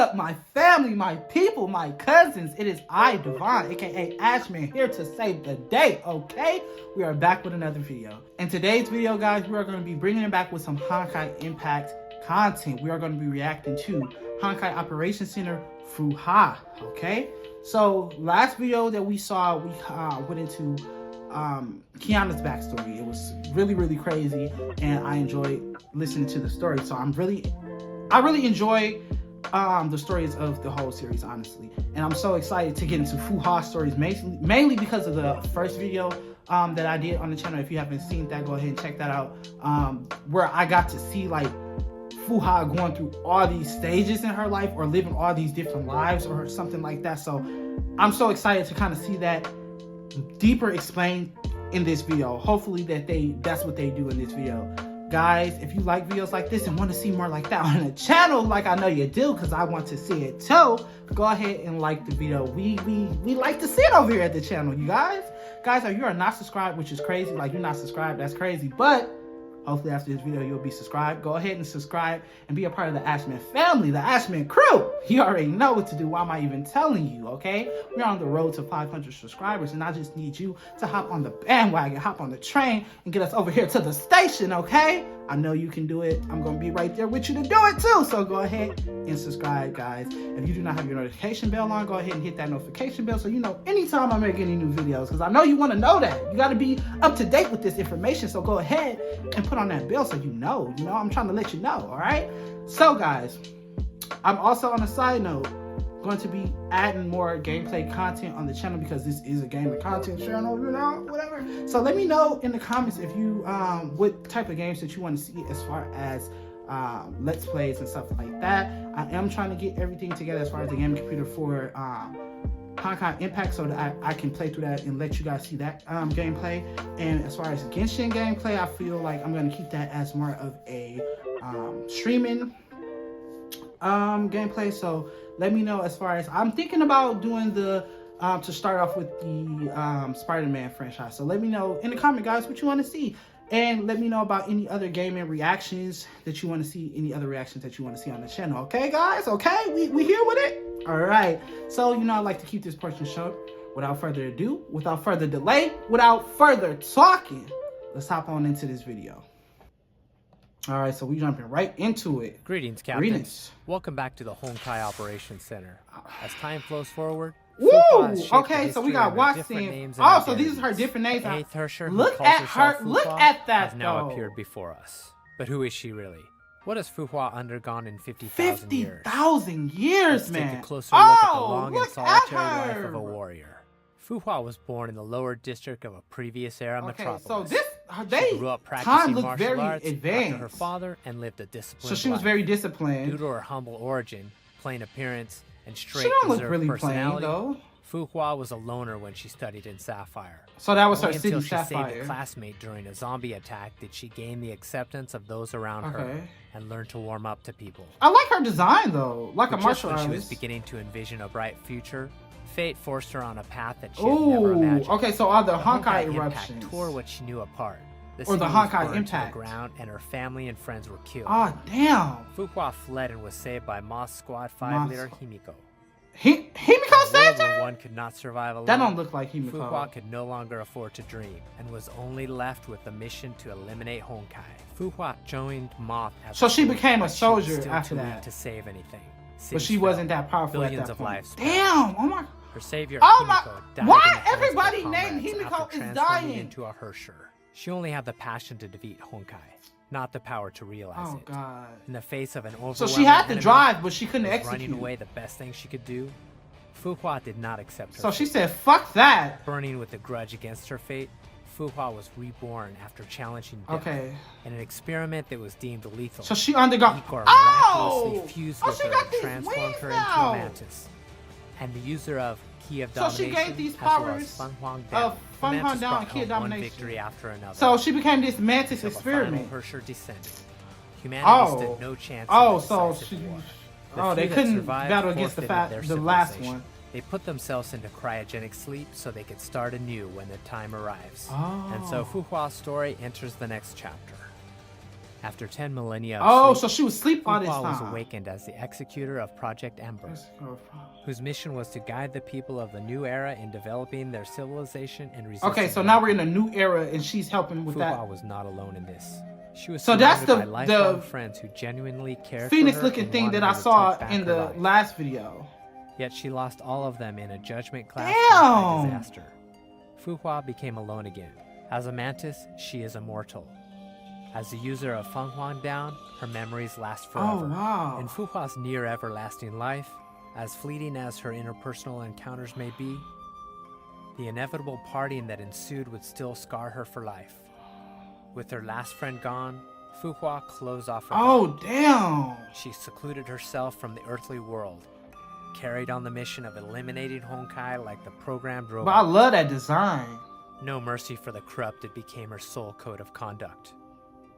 up, my family, my people, my cousins? It is I, Devon, aka Ashman, here to save the day, okay? We are back with another video. In today's video, guys, we are going to be bringing it back with some Honkai Impact content. We are going to be reacting to Honkai Operation Center Fuha, okay? So, last video that we saw, we went into Kiana's backstory. It was really, really crazy, and I enjoyed listening to the story. So I really enjoy the stories of the whole series, honestly, and I'm so excited to get into Fuha stories, mainly because of the first video that I did on the channel. If you haven't seen that, go ahead and check that out, where I got to see like Fuha going through all these stages in her life, or living all these different lives, or something like that. So I'm so excited to kind of see that deeper explained in this video. Hopefully that's what they do in this video. Guys, if you like videos like this and want to see more like that on the channel, like I know you do, because I want to see it too, go ahead and like the video. We like to see it over here at the channel, you guys. Guys, if you are not subscribed, which is crazy, like you're not subscribed, that's crazy, but hopefully after this video you'll be subscribed. Go ahead and subscribe and be a part of the Ashman family, the Ashman crew. You already know what to do. Why am I even telling you, okay? We're on the road to 500 subscribers, and I just need you to hop on the bandwagon, hop on the train, and get us over here to the station, okay? I know you can do it. I'm going to be right there with you to do it too. So go ahead and subscribe, guys. If you do not have your notification bell on, go ahead and hit that notification bell so you know anytime I make any new videos, because I know you want to know that. You got to be up to date with this information. So go ahead and put on that bell so you know. I'm trying to let you know, all right? So, guys, I'm also, on a side note, going to be adding more gameplay content on the channel, because this is a gaming content channel, whatever. So let me know in the comments if you what type of games that you want to see as far as let's plays and stuff like that. I am trying to get everything together as far as the gaming computer for Honkai Impact, so that I can play through that and let you guys see that gameplay. And as far as Genshin gameplay, I feel like I'm going to keep that as more of a streaming gameplay. So let me know as far as, I'm thinking about doing the to start off with the Spider-Man franchise. So let me know in the comment, guys, what you want to see, and let me know about any other gaming reactions that you want to see, any other reactions that you want to see on the channel. Okay, guys? Okay, we here with it. All right. So I like to keep this portion short. Without further ado, without further delay, without further talking, let's hop on into this video. All right, so we jumping right into it. Greetings, Captain. Greetings. Welcome back to the Honkai Operations Center. As time flows forward, woo! Okay, so we got Watson. Oh, so these are her different names. Look at her. Look at that. Has now appeared before us. But who is she really? What has Fuhua undergone in 50,000 years? 50,000 years, man. Let's take a closer look at the long and solitary life of a warrior. Fuhua was born in the lower district of a previous era metropolis. So she grew up practicing martial arts after her father and lived a disciplined life. So she was very disciplined. Due to her humble origin, plain appearance, and straight really personality, though. Fuhua was a loner when she studied in Sapphire. So that was her city, until she Sapphire. saved a classmate during a zombie attack did she gain the acceptance of those around her and learn to warm up to people. I like her design though, like a martial artist. When she was beginning to envision a bright future, fate forced her on a path that she had never imagined. Okay, so all the Honkai eruptions tore what she knew apart. The or the Honkai Impact to the ground, and her family and friends were killed. Oh, damn. Fuhua fled and was saved by Moss Squad 5 leader Himiko. Himiko saved her? One could not survive alone. That don't look like Himiko. Fuhua could no longer afford to dream and was only left with the mission to eliminate Honkai. Fuhua joined Moth as so she became a soldier still after too that. weak to save anything. But she wasn't that powerful Billions at that of point. lives. Damn! Oh my. Her savior. Oh my. Himiko died Why in the hands everybody of named comrades Himiko after is transforming dying? into a Hersher. She only had the passion to defeat Honkai, not the power to realize it. Oh God. In the face of an overwhelming So she had the enemy, drive, but she couldn't execute. Running away the best thing she could do. Fuhua did not accept her So she fate. said, "Fuck that." Burning with a grudge against her fate, Fuhua was reborn after challenging death in an experiment that was deemed lethal. So she undergone. Miraculously fused with she her got and these transformed her wings into a now. mantis. And the user of Key of So Domination, she gained these as well powers as Feng Huang of Down. Feng The Huang mantis Down and brought Key of home one Domination. victory after another. So she became this mantis until the experiment. final Hersher descended. Humanity stood no chance. In the so decisive she. war. Oh, they few that couldn't survived battle against forfeited the their last civilization. one. They put themselves into cryogenic sleep so they could start anew when the time arrives. Oh. And so Fuhua's story enters the next chapter. After 10 millennia Oh, of so she was asleep all this Fu Hua was time. awakened as the executor of Project Ember, whose mission was to guide the people of the new era in developing their civilization and resisting. Okay, so now we're in a new era, and she's helping with Fu that. Hua was not alone in this. She was So that's surrounded by lifelong friends who genuinely cared for her Phoenix-looking and thing wanted that I her to saw take back in her the life. last video. Yet she lost all of them in a judgment class Damn! disaster. Fu Hua became alone again. As a mantis, she is immortal. As the user of Feng Huang Down, her memories last forever. Oh, wow. In Fu Hua's near everlasting life, as fleeting as her interpersonal encounters may be, the inevitable parting that ensued would still scar her for life. With her last friend gone, Fu Hua closed off her Oh, body. damn. She secluded herself from the earthly world, carried on the mission of eliminating Honkai like the programmed But I robot. love that design. No mercy for the corrupted became her sole code of conduct.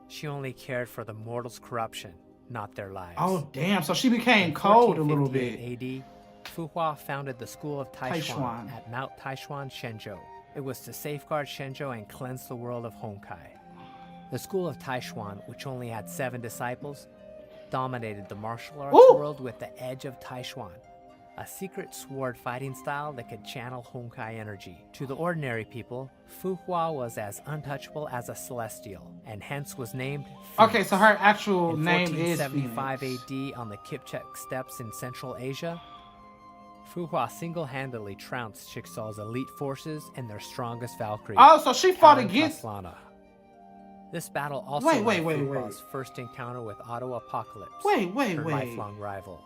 She only cared for the mortals' corruption, not their lives. Oh, damn. So she became In cold a little bit. 1458 AD, Fu Hua founded the school of Taishuan Taishuan. at Mount Taishuan, Shenzhou. It was to safeguard Shenzhou and cleanse the world of Honkai. The school of Taishuan, which only had 7 disciples, dominated the martial arts Ooh. world with the edge of Taishuan, a secret sword fighting style that could channel Honkai energy. To the ordinary people, Fu Hua was as untouchable as a celestial, and hence was named Phoenix. Okay, so her actual In name is 1475 Phoenix. AD on the Kipchak steppes in Central Asia, Fu Hua single-handedly trounced Chicxul's elite forces and their strongest Valkyrie. Oh, so she fought Helen against... Kaslana. This battle also Wait, led wait, Fu wait. Hua's first encounter with Otto Apocalypse, Wait, her lifelong rival.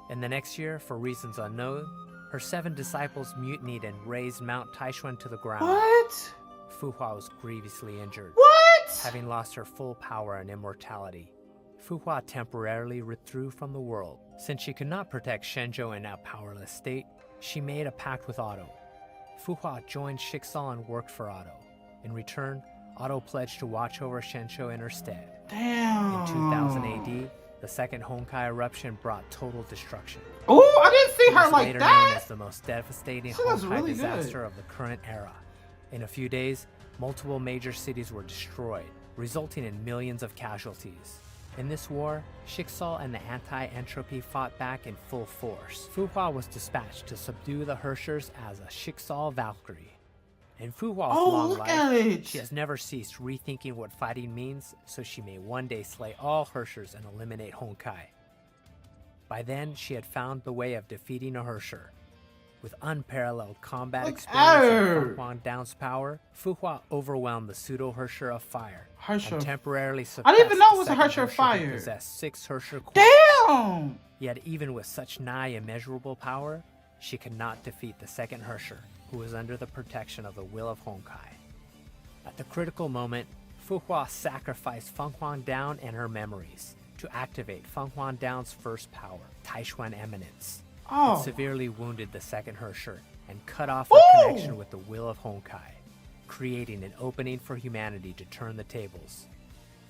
In the next year, for reasons unknown, her 7 disciples mutinied and razed Mount Taishuan to the ground. What? Fu Hua was grievously injured. What? Having lost her full power and immortality, Fu Hua temporarily withdrew from the world. Since she could not protect Shenzhou in a powerless state, she made a pact with Otto. Fu Hua joined Chicxul and worked for Otto. In return, Otto pledged to watch over Shenzhou in her stead. Damn. In 2000 AD, the second Honkai eruption brought total destruction. Oh, I didn't see It her was like later known that. as the most devastating She looks Honkai really good. disaster of the current era. In a few days, multiple major cities were destroyed, resulting in millions of casualties. In this war, Chicxul and the anti-entropy fought back in full force. Fu Hua was dispatched to subdue the Herschers as a Chicxul Valkyrie. In Fu Hua's Oh, long look life, at it. she has never ceased rethinking what fighting means, so she may one day slay all Herschers and eliminate Honkai. By then, she had found the way of defeating a Herrscher. With unparalleled combat Look experience at and her. Feng Huang Down's power, Fu Hua overwhelmed the pseudo-Herrscher of Fire Herrscher. and temporarily I didn't even know it suppressed was the a second Herrscher of who Fire. possessed 6 Herrscher cores. Damn. Yet even with such nigh immeasurable power, she could not defeat the second Herrscher, who was under the protection of the will of Honkai. At the critical moment, Fu Hua sacrificed Feng Huang Down and her memories to activate Feng Huang Down's first power, Taishuan Eminence. It Oh. severely wounded the second Herrscher and cut off Ooh! her connection with the will of Honkai, creating an opening for humanity to turn the tables.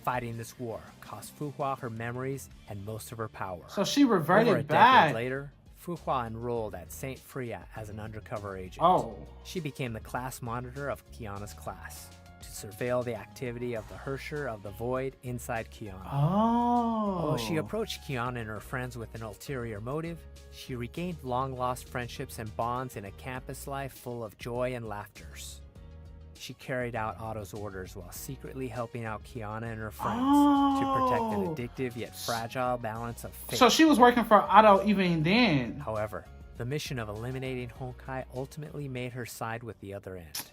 Fighting this war cost Fu Hua her memories and most of her power. So she Over a reverted decade back. later, Fu Hua enrolled at St. Freya as an undercover agent. Oh. She became the class monitor of Kiana's class to surveil the activity of the Herrscher of the Void inside Kiana. Oh. Although she approached Kiana and her friends with an ulterior motive, she regained long-lost friendships and bonds in a campus life full of joy and laughters. She carried out Otto's orders while secretly helping out Kiana and her friends to protect Oh. an addictive yet fragile balance of fate. So she was working for Otto even then. However, the mission of eliminating Honkai ultimately made her side with the other end.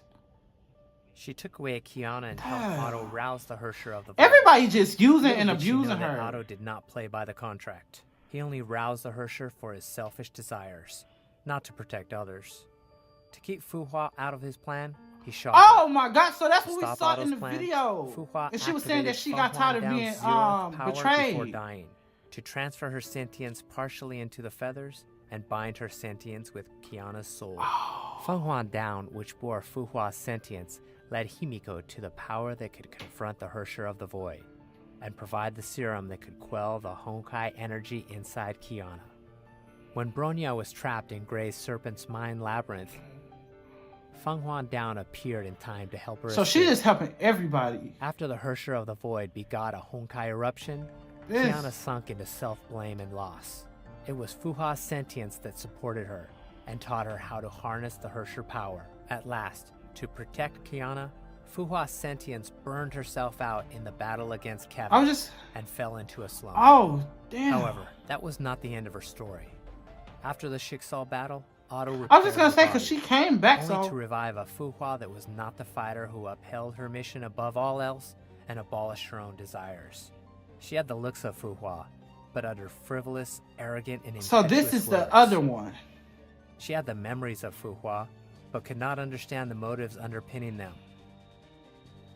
She took away Kiana and helped Damn. Otto rouse the Herrscher of the Void. Everybody just using Little and did she know abusing that her. Otto did not play by the contract. He only roused the Herrscher for his selfish desires, not to protect others. To keep Fu Hua out of his plan, he shot Oh her. my God! So that's To what we stop saw Otto's in the plan, video. Fu Hua And she was saying that activated she Feng got tired of Huang being Down's zeroth power betrayed. before dying, to transfer her sentience partially into the feathers and bind her sentience with Kiana's soul. Oh. Feng Huang Down, which bore Fu Hua's sentience, led Himiko to the power that could confront the Herrscher of the Void and provide the serum that could quell the Honkai energy inside Kiana. When Bronya was trapped in Grey's Serpent's Mind Labyrinth, Feng Huan Down appeared in time to help her So escape. she is helping everybody. After the Hersher of the Void begot a Honkai eruption, This- Kiana sunk into self-blame and loss. It was Fuha's sentience that supported her and taught her how to harness the Hersher power. At last, to protect Kiana, Fuha's sentience burned herself out in the battle against Kevin and fell into a slump. Oh, damn. However, that was not the end of her story. After the Schicksal battle, Otto I was just gonna repaired say, her because she body, came back, only so... to revive a Fuhua that was not the fighter who upheld her mission above all else and abolished her own desires. She had the looks of Fuhua, but uttered frivolous, arrogant, and impetuous So this is the words. other one. She had the memories of Fuhua, but could not understand the motives underpinning them.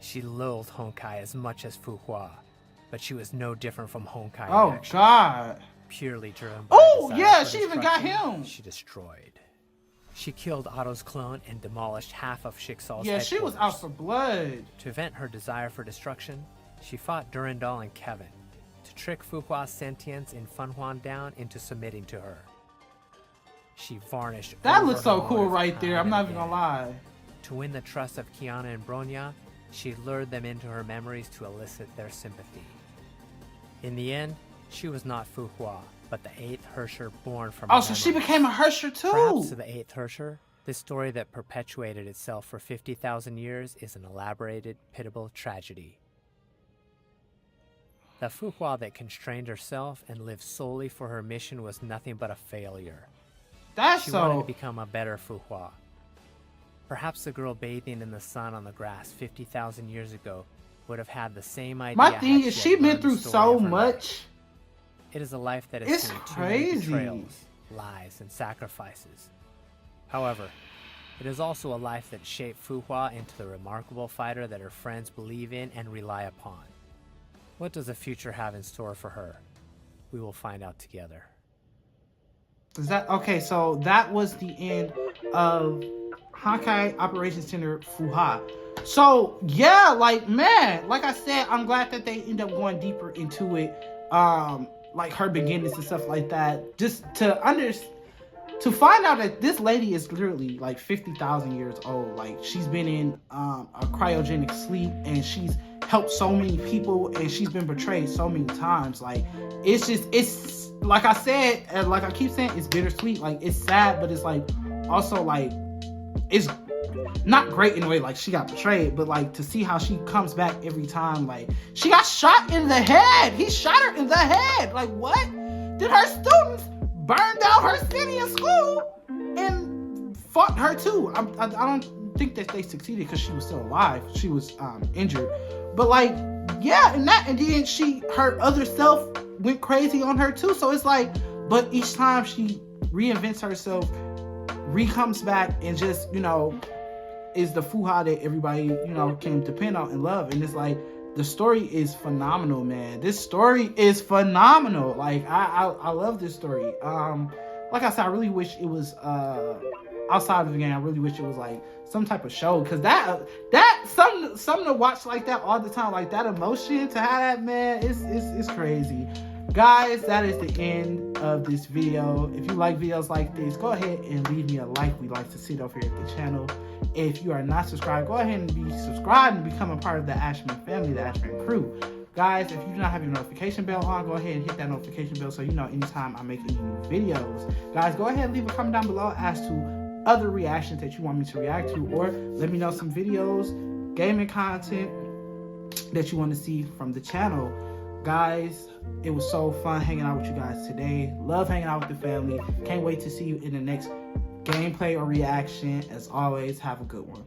She loathed Honkai as much as Fuhua, but she was no different from Honkai in Oh, action. God. Purely driven by Oh, desire yeah, for she even got destruction, him. She destroyed. She killed Otto's clone and demolished half of Schicksal's Yeah, she was out headquarters. for blood. To vent her desire for destruction, she fought Durandal and Kevin to trick Fuhua's sentience in Feng Huan Down into submitting to her. She varnished That over looks so her cool motive right there. time I'm not and even gonna again. lie. To win the trust of Kiana and Bronya, she lured them into her memories to elicit their sympathy. In the end, she was not Fuhua, but the 8th Hersher born from her Oh, so she memories. became a Hersher Perhaps too. to the 8th Hersher, this story that perpetuated itself for 50,000 years is an elaborated, pitiable tragedy. The Fuhua that constrained herself and lived solely for her mission was nothing but a failure. That's She wanted to so... become a better Fuhua. Perhaps the girl bathing in the sun on the grass 50,000 years ago would have had the same idea. My thing had is, had she been learned the through story so of her life. much. It is a life that has It's seen too many crazy. betrayals, lies, and sacrifices. However, it is also a life that shaped Fuhua into the remarkable fighter that her friends believe in and rely upon. What does the future have in store for her? We will find out together. Is that okay? So that was the end of Honkai Operations Center Fuha. So yeah, like man, like I said, I'm glad that they end up going deeper into it, like her beginnings and stuff like that. Just to find out that this lady is literally like 50,000 years old. Like she's been in a cryogenic sleep and she's helped so many people and she's been betrayed so many times. Like it's like I said, and like I keep saying, it's bittersweet. Like it's sad, but it's like also like it's not great in a way. Like she got betrayed, but like to see how she comes back every time. Like she got shot in the head. He shot her in the head. Like what? Did her students burn down her city and school and fought her too? I don't think that they succeeded because she was still alive. She was injured, but like yeah, and then her other self went crazy on her too. So it's like, but each time she reinvents herself, comes back and just, you know, is the Fuha that everybody, you know, can depend on and love. And it's like, the story is phenomenal, man. This story is phenomenal. Like I love this story. Like I said, I really wish it was outside of the game. I really wish it was like some type of show, because that something to watch like that all the time, like that emotion to have that, man, it's crazy. Guys, that is the end of this video. If you like videos like this, go ahead and leave me a like. We like to see it over here at the channel. If you are not subscribed, go ahead and be subscribed and become a part of the Ashman family, the Ashman crew. Guys, if you do not have your notification bell on, go ahead and hit that notification bell so you know anytime I make any new videos. Guys, go ahead and leave a comment down below as to other reactions that you want me to react to, or let me know some videos, gaming content that you want to see from the channel. Guys, it was so fun hanging out with you guys today. Love hanging out with the family. Can't wait to see you in the next gameplay or reaction. As always, have a good one.